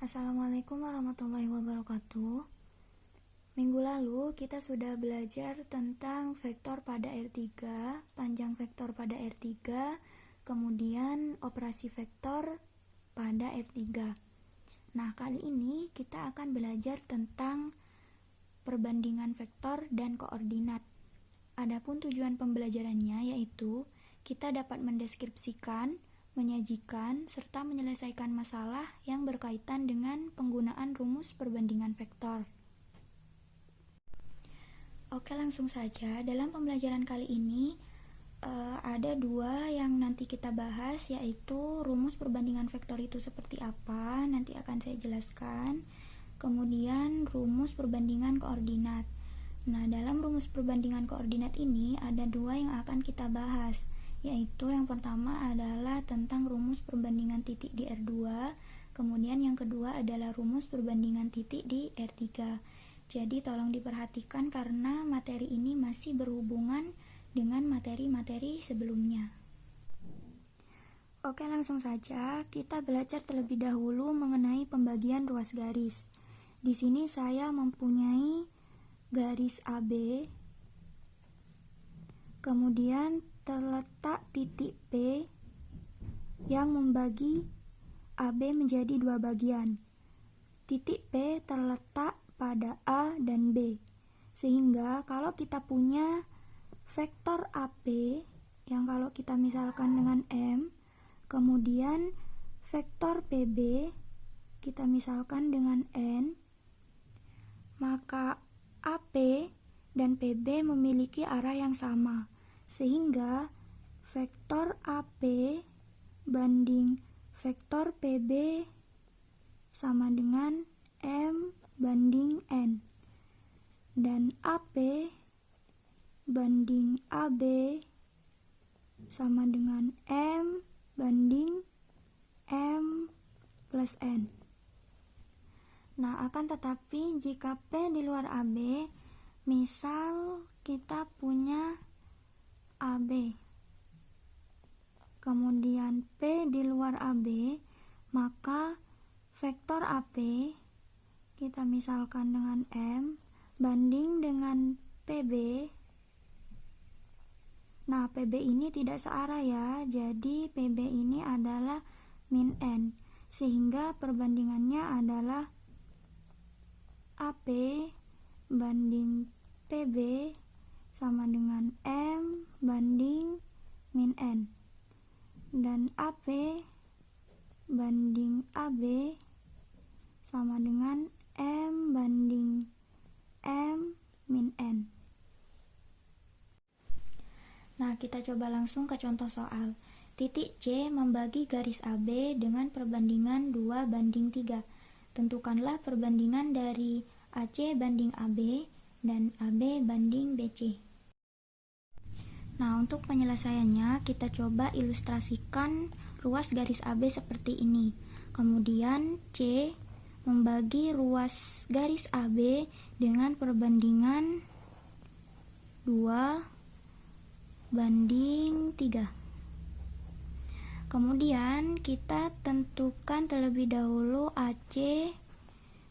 Assalamualaikum warahmatullahi wabarakatuh. Minggu lalu kita sudah belajar tentang vektor pada R3, panjang vektor pada R3, kemudian operasi vektor pada R3. Nah, kali ini kita akan belajar tentang perbandingan vektor dan koordinat. Adapun tujuan pembelajarannya yaitu kita dapat mendeskripsikan, menyajikan, serta menyelesaikan masalah yang berkaitan dengan penggunaan rumus perbandingan vektor. Oke, langsung saja. Dalam pembelajaran kali ini ada dua yang nanti kita bahas, yaitu rumus perbandingan vektor itu seperti apa, nanti akan saya jelaskan. Kemudian rumus perbandingan koordinat. Nah, dalam rumus perbandingan koordinat ini ada dua yang akan kita bahas, yaitu yang pertama adalah tentang rumus perbandingan titik di R2, kemudian yang kedua adalah rumus perbandingan titik di R3. Jadi tolong diperhatikan karena materi ini masih berhubungan dengan materi-materi sebelumnya. Oke, langsung saja kita belajar terlebih dahulu mengenai pembagian ruas garis. Di sini saya mempunyai garis AB, kemudian terletak titik P yang membagi AB menjadi dua bagian. Titik P terletak pada A dan B, sehingga kalau kita punya vektor AP yang kalau kita misalkan dengan M, kemudian vektor PB kita misalkan dengan N, maka AP dan PB memiliki arah yang sama, sehingga vektor AP banding vektor PB sama dengan M banding N, dan AP banding AB sama dengan M banding M plus N. Nah, akan tetapi jika P di luar AB, misal kita punya AB, kemudian P di luar AB, maka vektor AP kita misalkan dengan M banding dengan PB. Nah, PB ini tidak searah ya, jadi PB ini adalah min N, sehingga perbandingannya adalah AP banding PB sama dengan M banding min N, dan AP banding AB sama dengan M banding M min N. Nah, kita coba langsung ke contoh soal. Titik C membagi garis AB dengan perbandingan 2:3. Tentukanlah perbandingan dari AC banding AB dan AB banding BC. Nah, untuk penyelesaiannya kita coba ilustrasikan ruas garis AB seperti ini. Kemudian C membagi ruas garis AB dengan perbandingan 2:3. Kemudian kita tentukan terlebih dahulu AC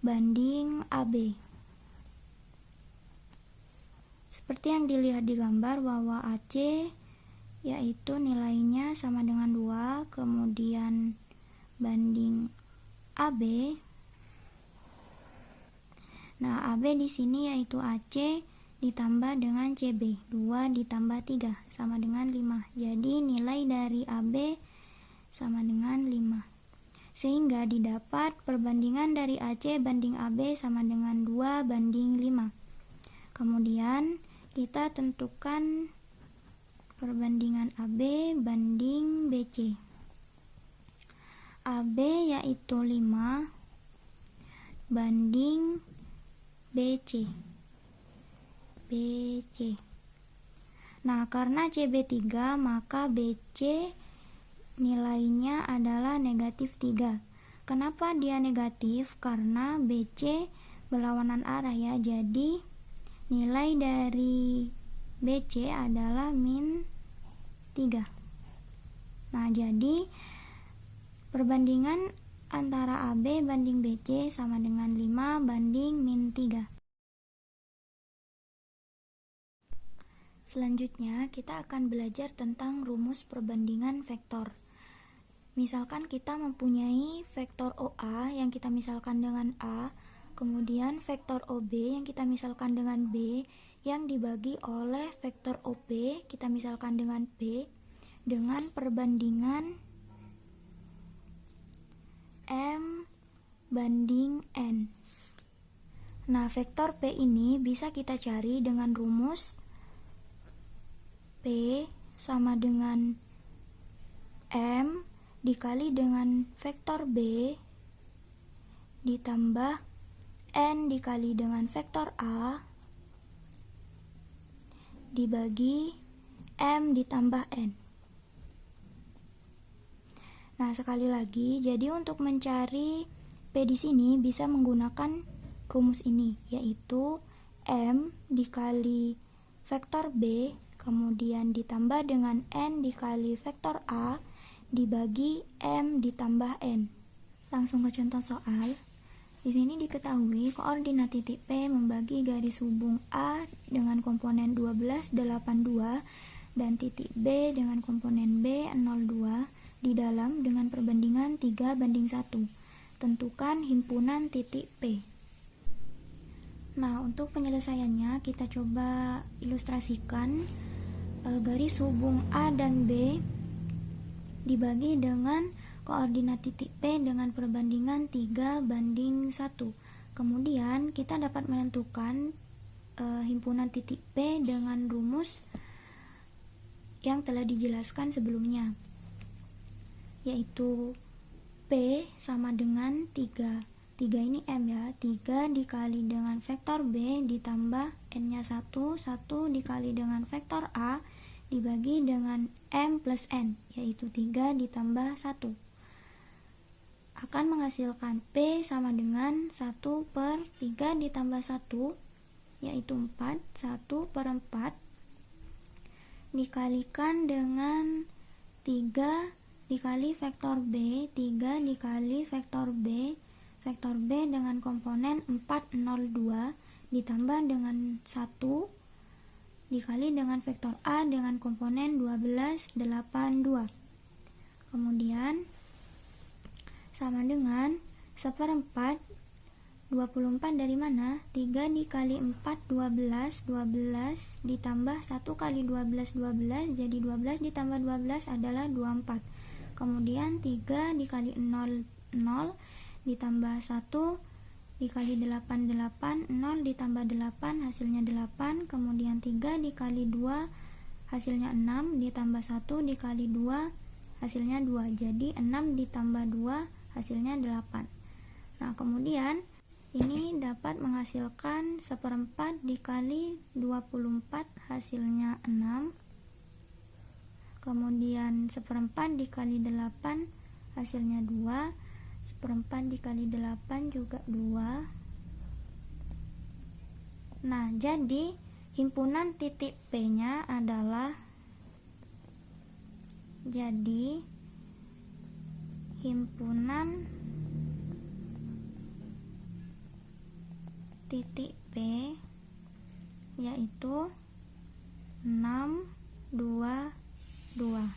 banding AB. Seperti yang dilihat di gambar bahwa AC yaitu nilainya sama dengan 2, kemudian banding AB. Nah, AB di sini yaitu AC ditambah dengan CB, 2 ditambah 3 sama dengan 5. Jadi nilai dari AB sama dengan 5. Sehingga didapat perbandingan dari AC banding AB sama dengan 2:5. Kemudian kita tentukan perbandingan AB banding BC. AB yaitu 5 banding BC. Nah, karena CB 3, maka BC nilainya adalah negatif 3. Kenapa dia negatif? Karena BC berlawanan arah ya, jadi nilai dari BC adalah min 3. Nah, jadi perbandingan antara AB banding BC sama dengan 5 banding min 3. Selanjutnya, kita akan belajar tentang rumus perbandingan vektor. Misalkan kita mempunyai vektor OA yang kita misalkan dengan A, kemudian vektor OB yang kita misalkan dengan B, yang dibagi oleh vektor OP kita misalkan dengan P, dengan perbandingan M banding N. Nah, vektor P ini bisa kita cari dengan rumus P sama dengan M dikali dengan vektor B ditambah N dikali dengan vektor A dibagi M ditambah N. Nah, sekali lagi, jadi untuk mencari P di sini bisa menggunakan rumus ini, yaitu M dikali vektor B kemudian ditambah dengan N dikali vektor A dibagi M ditambah N. Langsung ke contoh soal. Di sini diketahui koordinat titik P membagi garis hubung A dengan komponen 12, 82 dan titik B dengan komponen B, 02 di dalam dengan perbandingan 3 banding 1. Tentukan himpunan titik P. Nah, untuk penyelesaiannya kita coba ilustrasikan garis hubung A dan B dibagi dengan koordinat titik P dengan perbandingan 3 banding 1. Kemudian kita dapat menentukan himpunan titik P dengan rumus yang telah dijelaskan sebelumnya, yaitu P sama dengan 3. 3 ini M ya, 3 dikali dengan vektor B ditambah N-nya 1 dikali dengan vektor A dibagi dengan M plus N, yaitu 3 ditambah 1. Akan menghasilkan P sama dengan 1 per 3 ditambah 1, yaitu 4. 1 per 4 dikalikan dengan 3 dikali vektor B, 3 dikali vektor B dengan komponen 402 ditambah dengan 1 dikali dengan vektor A dengan komponen 1282. Kemudian sama dengan 1/4. 24 dari mana? 3 dikali 4 12 ditambah 1 kali 12 jadi 12 ditambah 12 adalah 24. Kemudian 3 dikali 0 ditambah 1 dikali 8 0 ditambah 8 hasilnya 8. Kemudian 3 dikali 2 hasilnya 6 ditambah 1 dikali 2 hasilnya 2. Jadi 6 ditambah 2 hasilnya 8. Nah, kemudian ini dapat menghasilkan 1/4 dikali 24 hasilnya 6. Kemudian 1/4 dikali 8 hasilnya 2. 1/4 dikali 8 juga 2. Nah, jadi himpunan titik P-nya adalah himpunan titik P yaitu 6 2 2.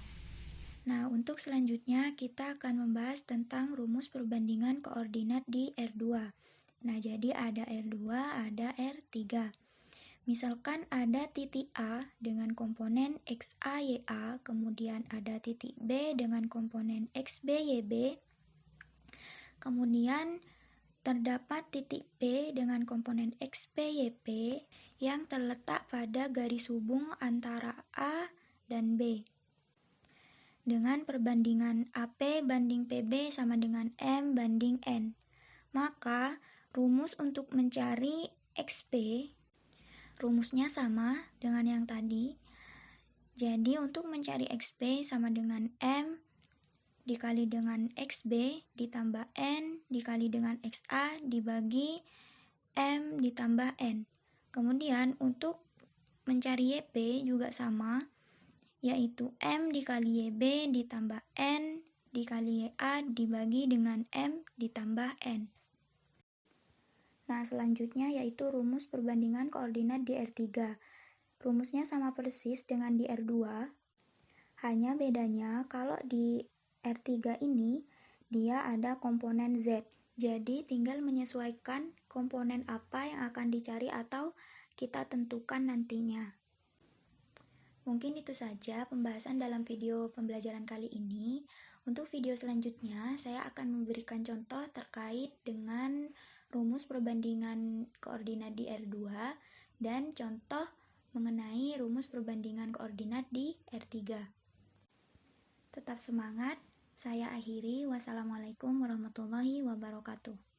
Nah, untuk selanjutnya kita akan membahas tentang rumus perbandingan koordinat di R2. Nah, jadi ada R2, ada R3. Misalkan ada titik A dengan komponen XA, YA, kemudian ada titik B dengan komponen XB, YB, kemudian terdapat titik P dengan komponen XP, YP yang terletak pada garis hubung antara A dan B dengan perbandingan AP banding PB sama dengan M banding N. Maka rumus untuk mencari XP rumusnya sama dengan yang tadi. Jadi untuk mencari XP sama dengan M dikali dengan XB ditambah N dikali dengan XA dibagi M ditambah N. Kemudian untuk mencari YP juga sama, yaitu M dikali YB ditambah N dikali A dibagi dengan M ditambah N. Nah, selanjutnya yaitu rumus perbandingan koordinat di R3. Rumusnya sama persis dengan di R2, hanya bedanya kalau di R3 ini dia ada komponen Z. Jadi tinggal menyesuaikan komponen apa yang akan dicari atau kita tentukan nantinya. Mungkin itu saja pembahasan dalam video pembelajaran kali ini. Untuk video selanjutnya, saya akan memberikan contoh terkait dengan rumus perbandingan koordinat di R2 dan contoh mengenai rumus perbandingan koordinat di R3. Tetap semangat, saya akhiri. Wassalamualaikum warahmatullahi wabarakatuh.